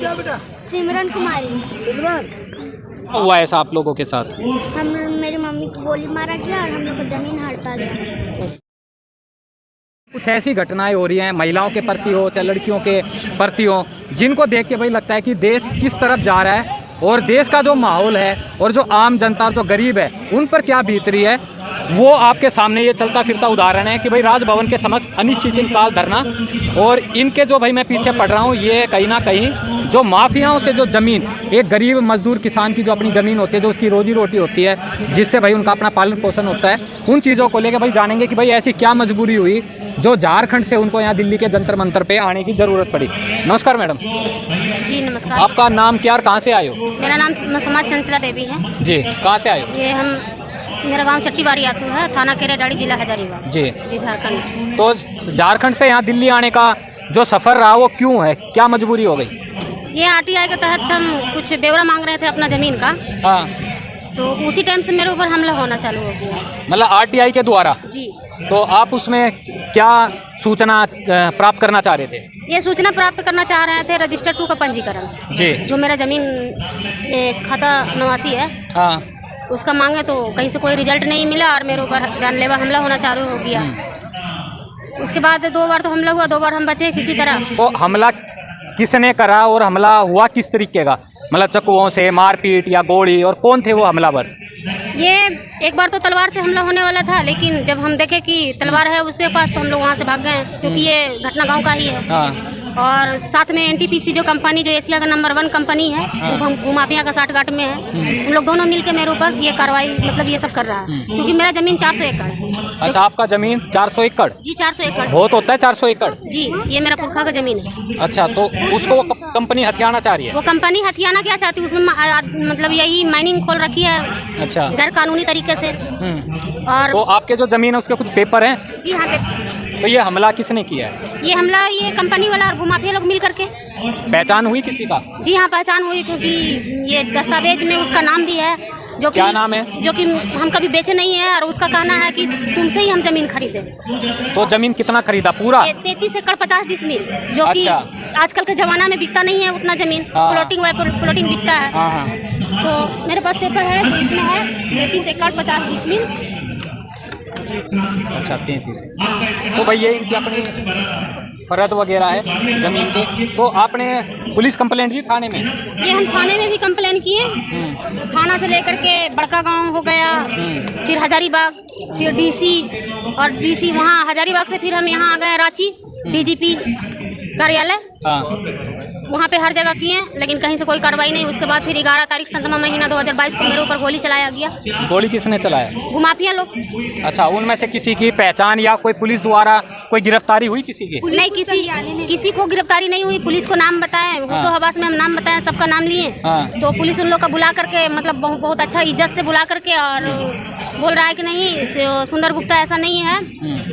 क्या बेटा? सिमरन कुमारी। सिमरन, हुआ ऐसा आप लोगों के साथ? मेरी मम्मी को गोली मारा गया और हम लोग को जमीन हड़पा गया। कुछ ऐसी घटनाएं हो रही हैं महिलाओं के प्रति हो चाहे लड़कियों के प्रति हो, जिनको देख के भाई लगता है कि देश किस तरफ जा रहा है और देश का जो माहौल है और जो आम जनता और जो गरीब है उन पर क्या बीत रही है, वो आपके सामने ये चलता फिरता उदाहरण है कि भाई राजभवन के समक्ष अनिश्चितकाल धरना। और इनके जो भाई मैं पीछे पढ़ रहा हूँ, ये कहीं ना कहीं जो माफियाओं से जो ज़मीन, एक गरीब मजदूर किसान की जो अपनी ज़मीन होती है, जो उसकी रोजी रोटी होती है, जिससे भाई उनका अपना पालन पोषण होता है, उन चीज़ों को लेकर भाई जानेंगे कि भाई ऐसी क्या मजबूरी हुई जो झारखंड से उनको यहाँ दिल्ली के जंतर मंतर पे आने की ज़रूरत पड़ी। नमस्कार मैडम। जी नमस्कार। आपका नाम क्या और कहाँ से आए हो? मेरा नाम समाज चंचला देवी है। जी, कहाँ से आए हो? ये मेरा गांव चट्टीबारी आतू है, थाना केरेडाड़ी, जिला हजारीबाग। जी झारखंड। तो झारखंड से यहाँ दिल्ली आने का जो सफ़र रहा वो क्यों है, क्या मजबूरी हो गई? ये आरटीआई के तहत हम कुछ ब्यौरा मांग रहे थे अपना ज़मीन का। हाँ, तो उसी टाइम से मेरे ऊपर हमला होना चालू हो गया। मतलब आरटीआई के द्वारा? जी। तो आप उसमें क्या सूचना प्राप्त करना चाह रहे थे? ये सूचना प्राप्त करना चाह रहे थे रजिस्टर 2 का पंजीकरण, जी, जो मेरा ज़मीन खाता नवासी है। हाँ, उसका मांगे तो कहीं से कोई रिजल्ट नहीं मिला और मेरे ऊपर जानलेवा हमला होना चालू हो गया। उसके बाद 2 बार तो हमला हुआ, 2 बार हम बचे किसी तरह। तो हमला किसने करा और हमला हुआ किस तरीके का? मतलब चक्कुओं से, मारपीट या गोली, और कौन थे वो हमलावर? ये एक बार तो तलवार से हमला होने वाला था, लेकिन जब हम देखे कि तलवार है उसके पास तो हम लोग वहाँ से भाग गए, क्योंकि ये घटना गांव का ही है। हाँ। और साथ में एनटीपीसी जो कंपनी, जो एशिया का नंबर 1 कंपनी है, वो भूमाफिया का साठगांठ में है। उन लोग दोनों मिलके मेरे ऊपर ये कार्रवाई, मतलब ये सब कर रहा है, क्योंकि मेरा ज़मीन 400 एकड़ है। अच्छा, आपका ज़मीन 400 एकड़? जी 400 एकड़ बहुत होता है 400 एकड़? जी, ये मेरा पुरखा का ज़मीन है। अच्छा, तो उसको वो कंपनी हथियाना चाह रही है? वो कंपनी हथियाना क्या चाहती है, उसमें मतलब यही माइनिंग खोल रखी है। अच्छा, गैर कानूनी तरीके से। और तो आपके जो ज़मीन है उसके कुछ पेपर हैं? जी हाँ। तो ये हमला किसने किया है? ये हमला ये कंपनी वाला और भूमाफिया लोग मिल करके। पहचान हुई किसी का? जी हाँ, पहचान हुई, क्योंकि ये दस्तावेज में उसका नाम भी है, जो कि क्या नाम है? जो कि हम कभी बेचे नहीं है, और उसका कहना है कि तुमसे ही हम ज़मीन खरीदे। तो ज़मीन कितना खरीदा? पूरा 33 एकड़ 50 डिसमिल, जो कि आजकल के ज़माना में बिकता नहीं है उतना ज़मीन। प्लॉटिंग बिकता है। हाँ। तो मेरे पास पेपर है, तो इसमें है 33 एकड़ 50 डिसमिल। अच्छा, 33। तो भाई ये इनकी अपनी फर्द वगैरह है ज़मीन की। तो आपने पुलिस कंप्लेंट दी थाने में? ये हम थाने में भी कंप्लेन किए। थाना से लेकर के बड़का गांव हो गया, फिर हजारीबाग, फिर डीसी, और डीसी वहाँ हजारीबाग से फिर हम यहाँ आ गए रांची डीजीपी कार्यालय। वहाँ पे हर जगह किए, लेकिन कहीं से कोई कार्रवाई नहीं। उसके बाद फिर 11 तारीख 7वां महीना 2022 को मेरे ऊपर गोली चलाया गया। गोली किसने चलाया? भूमाफिया लोग। अच्छा, उनमें से किसी की पहचान या कोई पुलिस द्वारा कोई गिरफ्तारी हुई किसी की? नहीं, किसी को गिरफ्तारी नहीं हुई। पुलिस को नाम बताए, होशो हवास में हम नाम बताए, सबका नाम लिए। तो पुलिस उन लोग का बुला करके, मतलब बहुत अच्छा इज्जत से बुला करके, और बोल रहा है कि नहीं सुंदर गुप्ता ऐसा नहीं है।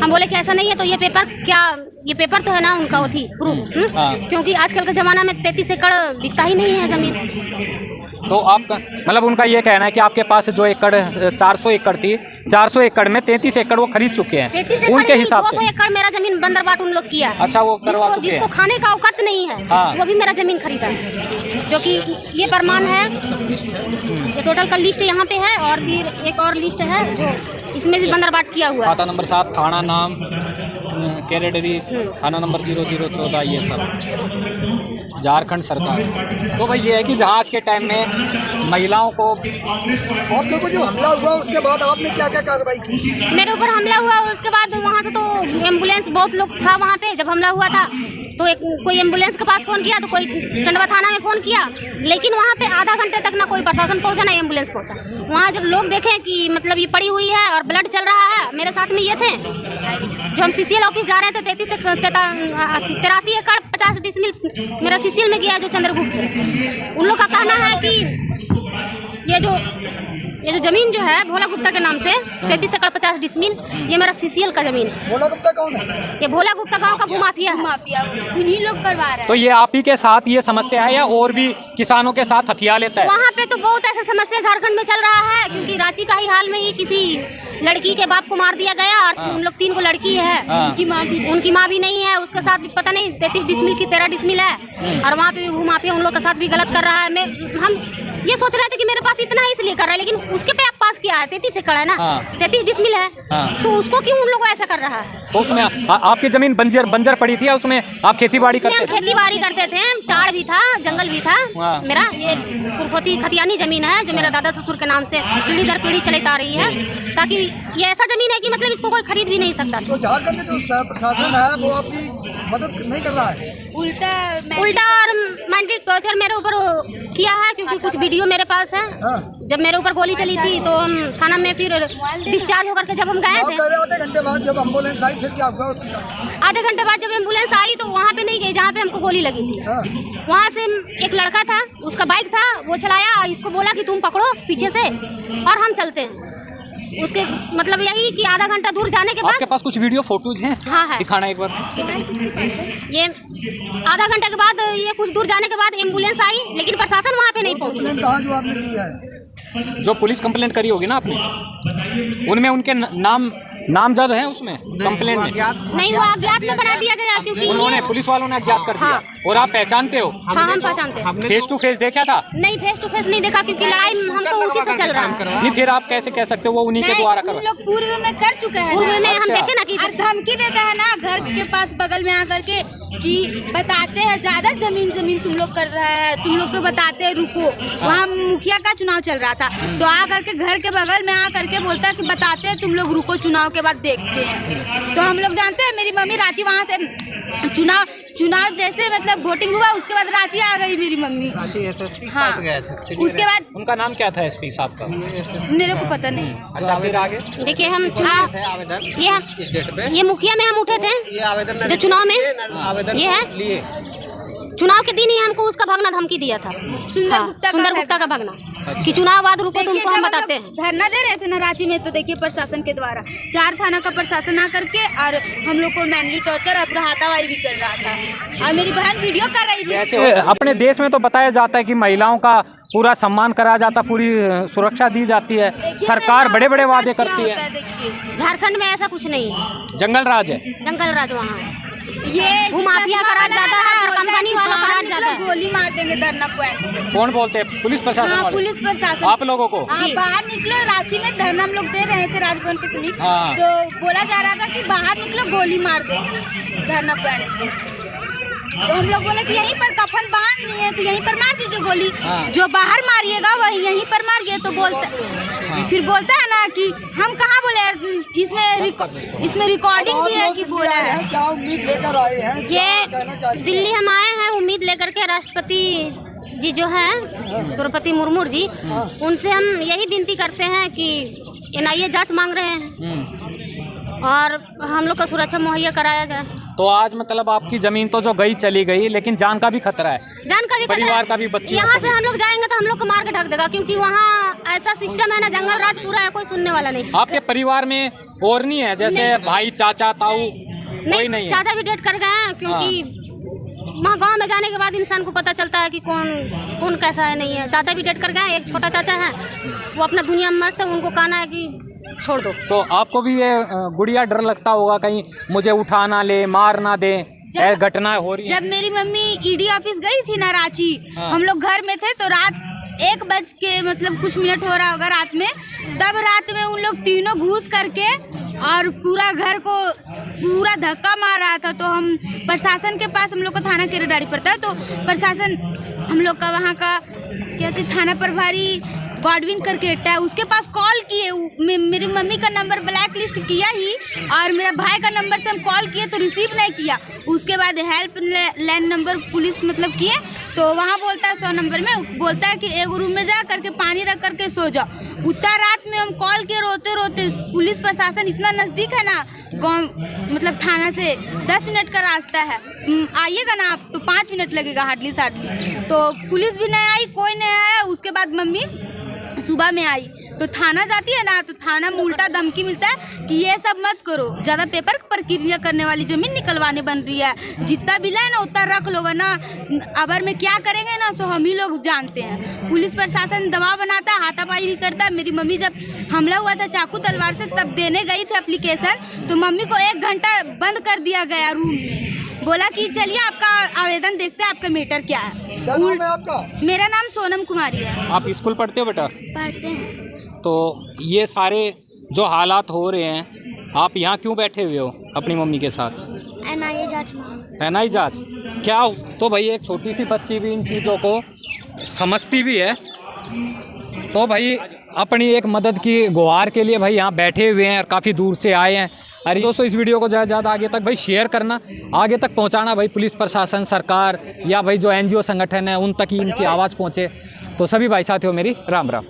हम बोले कि ऐसा नहीं है, तो ये पेपर तो है ना उनका, वो थी प्रूफ। क्योंकि आजकल के ज़माना में 33 एकड़ बिकता ही नहीं है ज़मीन। तो आपका मतलब उनका ये कहना है कि आपके पास जो एकड़ 400 एकड़ थी, 400 एकड़ में 33 एकड़ वो खरीद चुके हैं 33 उनके हिसाब से। 200 एकड़ मेरा ज़मीन बंदर बाट उन लोग किया। अच्छा, वो करवा चुके हैं। जिसको खाने का औकात नहीं है, वो भी मेरा ज़मीन खरीदा है, जो कि ये प्रमाण है। ये टोटल का लिस्ट यहाँ पे है, और फिर एक और लिस्ट है जो इसमें भी बंदर बाट किया हुआ है। खाता नंबर 7, थाना नाम केरेडरी, थाना नंबर 0014, ये सब झारखंड सरकार। तो भाई ये है कि जहाँ आज के टाइम में महिलाओं को, आप लोगों को जब हमला हुआ उसके बाद आपने क्या क्या कार्रवाई की? मेरे ऊपर हमला हुआ उसके बाद वहाँ से तो एम्बुलेंस, बहुत लोग था वहाँ पे जब हमला हुआ था, तो कोई एम्बुलेंस के पास फ़ोन किया, तो कोई टंडवा थाना में फ़ोन किया, लेकिन वहाँ पे आधा घंटे तक ना कोई प्रशासन पहुँचा ना एम्बुलेंस पहुँचा। वहाँ जब लोग देखें कि मतलब ये पड़ी हुई है और ब्लड चल रहा है, मेरे साथ में ये थे जो हम CCL ऑफिस जा रहे थे, 83 एकड़ 50 डिसमिल मेरा CCL में गया, जो चंद्रगुप्त। उन लोग का कहना है कि ये जो ये जो जमीन जो है भोला गुप्ता के नाम से 33 एकड़ 50 डिसमिल, ये मेरा CCL का जमीन है। भोला गुप्ता कौन है? ये भोला गुप्ता गांव का भूमाफिया है, उन्हीं लोग करवा रहे हैं। तो ये आप ही के साथ ये समस्या है या और भी किसानों के साथ हथिया लेता है? वहाँ पे तो बहुत ऐसा समस्या झारखंड में चल रहा है, क्योंकि रांची का ही हाल में ही किसी लड़की के बाप को मार दिया गया और उन लोग 3 को लड़की है, उनकी माँ भी नहीं है, उसके साथ भी पता नहीं 33 डिसमिल की 13 डिसमिल है, और वहाँ पे भी भूमाफिया उन लोग के साथ भी गलत कर रहा है। हम ये सोच रहे थे कि मेरे पास इतना ही इसलिए कर रहा है, लेकिन उसके पे आप पास किया है 33 एकड़ है ना, 33 डिसमिल है, तो उसको क्यों उन लोग ऐसा कर रहा है? तो उसमें आपकी जमीन बंजर पड़ी थी, उसमें आप खेती बाड़ी करते थे? खेती बाड़ी करते थे, टाड़ भी था, जंगल भी था मेरा। ये पुरखोती खतियानी जमीन है जो मेरा दादा ससुर के नाम से पीढ़ी दर पीढ़ी चलती आ रही है, ताकि ये ऐसा जमीन है कि मतलब इसको कोई खरीद भी नहीं सकता। तो झारखंड के जो प्रशासन है वो आपकी मदद नहीं कर रहा है, उल्टा और मेंटल टॉर्चर मेरे ऊपर किया है, क्योंकि कुछ वीडियो मेरे पास है। जब मेरे ऊपर गोली चली थी तो हम थाना में फिर डिस्चार्ज होकर के जब हम गए थे, आधे घंटे बाद जब एम्बुलेंस आई फिर क्या हुआ उसकी? आधे घंटे बाद जब एम्बुलेंस आई तो वहाँ पे नहीं गई जहाँ पे हमको गोली लगी थी। वहाँ से एक लड़का था, उसका बाइक था, वो चलाया, इसको बोला कि तुम पकड़ो पीछे से और हम चलते हैं। उसके मतलब यही कि आधा घंटा दूर जाने के बाद आपके पास कुछ वीडियो फोटोज हैं? हाँ है, दिखाना एक बार। ये आधा घंटे के बाद ये कुछ दूर जाने के बाद एम्बुलेंस आई, लेकिन प्रशासन वहाँ पे नहीं पहुँची। कहाँ जो आपने की है? जो पुलिस कंप्लेंट करी होगी ना आपने, उनमें उनके नामजद हैं उसमें कंप्लेंट में? नहीं, वो अज्ञात में बना दिया गया, क्योंकि उन्होंने पुलिस वालों ने अज्ञात कर दिया। और आप पहचानते हो? हाँ, हम पहचानते हैं। फेस टू फेस देखा था? नहीं, फेस टू फेस नहीं देखा, क्योंकि लड़ाई हमको उसी से चल रहा है। नहीं, फिर आप कैसे कह सकते हो वो उन्हीं के द्वारा करो? लोग पूर्व में कर चुके हैं, पूर्व में हम देखे ना कि धमकी देता है ना घर के पास बगल में आकर के कि बताते हैं ज्यादा जमीन तुम लोग कर रहा है, तुम लोग तो बताते हैं रुको। वहाँ मुखिया का चुनाव चल रहा था, तो आकर के घर के बगल में आकर के बोलता है कि बताते हैं तुम लोग रुको, चुनाव के बाद देखते हैं। तो हम लोग जानते हैं, मेरी मम्मी रांची वहाँ से चुनाव जैसे मतलब वोटिंग हुआ उसके बाद रांची आ गई मेरी मम्मी। हाँ, उसके बाद उनका नाम क्या था एसपी साहब का? मेरे को पता नहीं। अच्छा, फिर आगे देखिए, हम चुनाव ये मुखिया में हम उठे थे जो चुनाव में ये है, चुनाव के दिन ही हमको उसका भगना धमकी दिया था, सुंदर गुप्ता का भगना, कि चुनाव बाद रुको तुमको हम बताते हैं। धरना दे रहे थे ना रांची में, तो देखिए प्रशासन के द्वारा 4 थाना का प्रशासन आकर के और हम लोग को मेंटली टॉर्चर और हाथापाई भी कर रहा था, और मेरी बहन वीडियो कर रही थी। अपने देश में तो बताया जाता है कि महिलाओं का पूरा सम्मान करा जाता, पूरी सुरक्षा दी जाती है, सरकार बड़े बड़े वादे करती है। झारखंड में ऐसा कुछ नहीं है, जंगल राज है, जंगल राज वहाँ है। ये भूमाफिया का राज ज्यादा है और कंपनी वाला का राज ज्यादा है। गोली मार देंगे धरना पॉइंट। कौन बोलते हैं? पुलिस प्रशासन वाले? पुलिस प्रशासन आप लोगों को? हाँ, बाहर निकलो, रांची में धरना हम लोग दे रहे थे राजभवन के समीप, तो बोला जा रहा था कि बाहर निकलो गोली मार देंगे धरना पॉइंट। तो हम लोग बोले कि यहीं पर कफन बांध नहीं है तो यहीं पर मार दीजिए गोली, जो बाहर मारिएगा वही यहीं पर मारिए। तो फिर बोलता है ना कि हम कहाँ बोले, इसमें रिकॉर्डिंग भी है कि बोला है। क्या उम्मीद लेकर आए हैं? ये दिल्ली हम आए हैं उम्मीद लेकर के, राष्ट्रपति जी जो हैं द्रौपदी मुर्मू जी, उनसे हम यही विनती करते हैं कि NIA जांच मांग रहे हैं और हम लोग का सुरक्षा मुहैया कराया जाए। तो आज मतलब आपकी जमीन तो जो गई चली गई, लेकिन जान का भी खतरा है, जान का भी खतरा, परिवार का भी, बच्चे। यहाँ से हम लोग जाएंगे तो हम लोग को मार के ढक देगा, क्योंकि वहाँ ऐसा सिस्टम है ना, जंगल राज पूरा है, कोई सुनने वाला नहीं। आपके परिवार में और नहीं है, जैसे भाई, चाचा, ताऊ? कोई नहीं है? चाचा भी डेट कर गए हैं, क्योंकि वहाँ गांव में जाने के बाद इंसान को पता चलता है कि कौन कैसा है, नहीं है। चाचा भी डेट कर गए, एक छोटा चाचा है, वो अपना दुनिया में मस्त है, उनको कहना है कि छोड़ दो। तो आपको भी ये गुड़िया डर लगता होगा कहीं मुझे उठा ना ले, मार ना दे, घटना हो रही है? जब मेरी मम्मी ED ऑफिस गई थी ना रांची, हम लोग घर में थे, तो रात 1 बज के मतलब कुछ मिनट हो रहा होगा रात में, तब रात में उन लोग तीनों घुस करके और पूरा घर को पूरा धक्का मार रहा था। तो हम प्रशासन के पास, हम लोग को थाना केरेडारी पड़ता है, तो प्रशासन हम लोग का वहाँ का क्या थी, थाना प्रभारी गॉडविन करके उसके पास कॉल किए, मेरी मम्मी का नंबर ब्लैक लिस्ट किया ही, और मेरा भाई का नंबर से हम कॉल किए तो रिसीव नहीं किया। उसके बाद हेल्प लाइन नंबर पुलिस मतलब किए, तो वहाँ बोलता है 100 नंबर में, बोलता है कि एक रूम में जा करके पानी रख करके सो जाओ। उतना रात में हम कॉल किए, रोते रोते, पुलिस प्रशासन इतना नज़दीक है ना गाँव, मतलब थाना से 10 मिनट का रास्ता है, आइएगा ना आप तो 5 मिनट लगेगा हार्डली सार्डली। तो पुलिस भी नहीं आई, कोई नहीं आया। उसके बाद मम्मी सुबह में आई, तो थाना जाती है ना, तो थाना में उल्टा धमकी मिलता है कि ये सब मत करो, ज़्यादा पेपर प्रक्रिया करने वाली ज़मीन निकलवाने बन रही है, जितना बिल है ना उतना रख लो, वरना अबर में क्या करेंगे ना तो हम ही लोग जानते हैं। पुलिस प्रशासन दबाव बनाता है, हाथापाई भी करता है। मेरी मम्मी जब हमला हुआ था चाकू तलवार से, तब देने गई थी एप्लीकेशन, तो मम्मी को 1 घंटा बंद कर दिया गया रूम में, बोला कि चलिए आपका आवेदन देखते हैं, आपका मैटर क्या है। क्या नाम है आपका? मेरा नाम सोनम कुमारी है। आप स्कूल पढ़ते हो बेटा? पढ़ते हैं। तो ये सारे जो हालात हो रहे हैं, आप यहाँ क्यों बैठे हुए हो अपनी मम्मी के साथ? NIA जांच मांग। NIA जांच क्या? तो भाई एक छोटी सी बच्ची भी इन चीज़ों को समझती भी है, तो भाई अपनी एक मदद की गुहार के लिए भाई यहाँ बैठे हुए हैं और काफ़ी दूर से आए हैं। अरे दोस्तों, इस वीडियो को ज़्यादा से ज़्यादा आगे तक भाई शेयर करना, आगे तक पहुँचाना भाई, पुलिस प्रशासन, सरकार या भाई जो NGO संगठन है उन तक ही इनकी आवाज़ पहुँचे। तो सभी भाई साथियों मेरी राम राम।